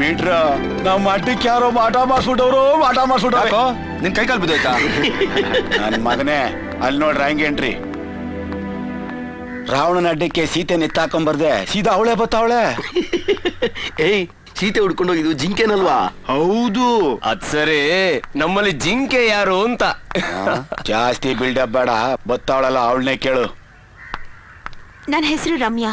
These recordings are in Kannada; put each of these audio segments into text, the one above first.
ಬಿಟ್ರ ನಮ್ಮ ಅಡ್ಡಕ್ಕೆ ಯಾರೋ ಮಾಟ ಮಾಡ್ಸ್ಬಿಟ್ಟವ್ರು ನಿನ್ ಕೈ ಕಾಲು ಬಿದ್ದೋಯ್ತಾ? ನನ್ ಮಗನೇ ಅಲ್ಲಿ ನೋಡ್ರಿ ಹಂಗೇನ್ರಿ ರಾವಣನ ಅಡ್ಡಕ್ಕೆ ಸೀತೆ ನೆತ್ತಾಕೊಂಬರ್ದೆ ಸೀದಾ ಅವಳೆ ಬತ್ತಾವಳೆ. ಏಯ್, ಸೀತೆ ಹುಡ್ಕೊಂಡೋಗಿದ್ದು ಜಿಂಕೆನಲ್ವಾ? ಹೌದು. ಅದ್ ಸರಿ, ನಮ್ಮಲ್ಲಿ ಜಿಂಕೆ ಯಾರು ಅಂತ. ಜಾಸ್ತಿ ಬಿಲ್ಡಪ್ ಬೇಡ, ಬತ್ತಾವಳಲ್ಲ ಅವಳನ್ನೇ ಕೇಳು. ನನ್ನ ಹೆಸರು ರಮ್ಯಾ.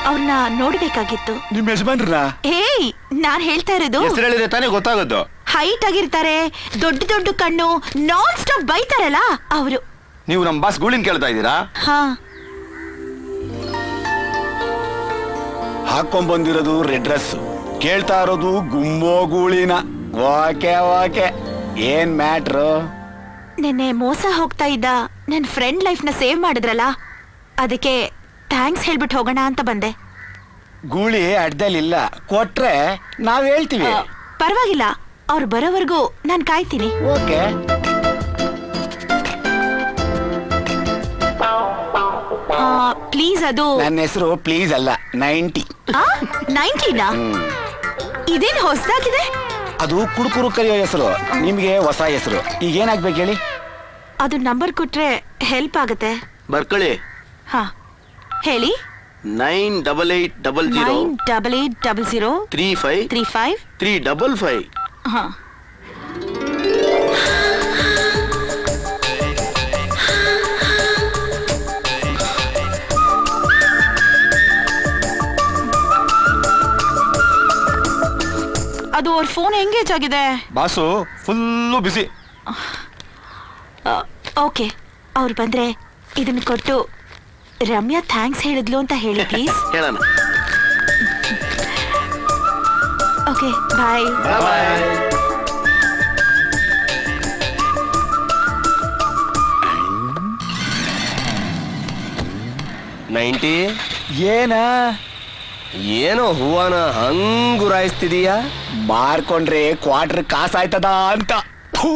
ಅವ್ರನ್ನ ನೋಡ್ಬೇಕಾಗಿತ್ತು. ನಿಮ್ ಯಜಮಾನ್ರನ್ನ? ಏಯ್, ನಾನ್ ಹೇಳ್ತಾ ಇರೋದು. ಹೆಸರು ಹೇಳಿದ್ರೆ ತಾನೇ ಗೊತ್ತಾಗೋದು. ಹೈಟ್ ಆಗಿರ್ತಾರೆ, ದೊಡ್ಡ ದೊಡ್ಡ ಕಣ್ಣು, ನಾನ್ ಸ್ಟಾಪ್ ಬೈತಾರಲ್ಲ ಅವರು. ನೀವು ನಮ್ ಬಾಸ್ ಗೂಳಿನ್ ಕೇಳ್ತಾ ಇದ್ದೀರಾ? ಹಾ, ಹಾಕೊಂಡ್ ಬಂದಿರೋದು ರೆಡ್ ಡ್ರೆಸ್, ಕೇಳ್ತಾ ಇರೋದು ಗುಮ್ಮೋ ಗೂಳಿನ. ಓಕೆ ಓಕೆ, ಏನ್ ಮ್ಯಾಟ್ರು? ನಿನ್ನೆ ಮೋಸ ಹೋಗ್ತಾ ಇದ್ದ ನನ್ನ ಫ್ರೆಂಡ್ ಲೈಫ್ ನ ಸೇವ್ ಮಾಡಿದ್ರಲ್ಲ, ಅದಕ್ಕೆ ಥ್ಯಾಂಕ್ಸ್ ಹೇಳ್ಬಿಟ್ಟು ಹೋಗೋಣ ಅಂತ ಬಂದೆ. ಗೂಳಿ ಅಡ್ಡಲಿಲ್ಲ, ಕೊಟ್ರೆ ನಾವ್ ಹೇಳ್ತೀವಿ. ಪರವಾಗಿಲ್ಲ, ಅವ್ರು ಬರೋವರೆಗೂ ನಾನು ಕಾಯ್ತೀನಿ. ಓಕೆ. ಪ್ಲೀಸ್, ಅದು ನನ್ನ ಹೆಸರು ಪ್ಲೀಸ್ ಅಲ್ಲ, 90. 90ನಾ? ಇದೇನು ಹೊಸದಾಗಿದೆ? ಅದು ಕುಡುಕುರು ಕರೆಯೋ ಹೆಸರು, ನಿಮ್ಗೆ ಹೊಸ ಹೆಸರು. ಈಗ ಏನಾಗ್ಬೇಕು ಹೇಳಿ? ಅದು ನಂಬರ್ ಕೊಟ್ರೆ ಹೆಲ್ಪ್ ಆಗುತ್ತೆ. ಬರ್ಕೊಳ್ಳಿ. ಹಾ, ಹೇಳಿ. 9880 9880 35 35 355. ಹಾ. ಅದು ಅವ್ರ ಫೋನ್ ಎಂಗೇಜ್ ಆಗಿದೆ. ಬಾಸು ಫುಲ್ಲು ಬಿಸಿ. ಓಕೆ, ಅವ್ರು ಬಂದ್ರೆ ಇದನ್ನ ಕೊಟ್ಟು ರಮ್ಯಾ ಥ್ಯಾಂಕ್ಸ್ ಹೇಳಿದ್ಲು ಅಂತ ಹೇಳಿ ಪ್ಲೀಸ್. ಹೇಳೋಣ. ಓಕೆ, ಬಾಯ್. ಬಾಯ್. 90 ಏನ ಏನೋ ಹೂವನ ಹಂಗುರಾಯಿಸ್ತಿದೀಯಾ? ಮಾರ್ಕೊಂಡ್ರೆ ಕ್ವಾರ್ಟರ್ ಕಾಸಾಯ್ತದ ಅಂತ. ಥು.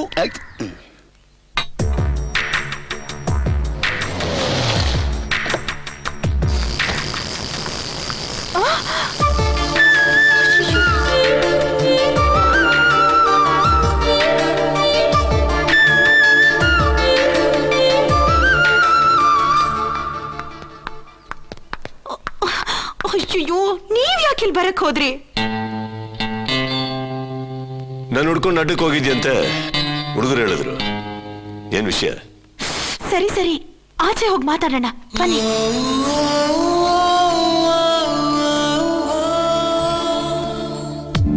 ಅಯ್ಯೋ, ನೀವ್ ಯಾಕೆ ಬರಕ್ ಹೋದ್ರಿ? ನಾನು ಹುಡ್ಕೊಂಡು ಅಡ್ಡಕ್ಕೆ ಹೋಗಿದ್ಯಂತೆ ಹುಡುಗರು ಹೇಳಿದ್ರು. ಏನ್ ವಿಷಯ? ಸರಿ ಸರಿ, ಆಚೆ ಹೋಗಿ ಮಾತಾಡೋಣ ಬನ್ನಿ.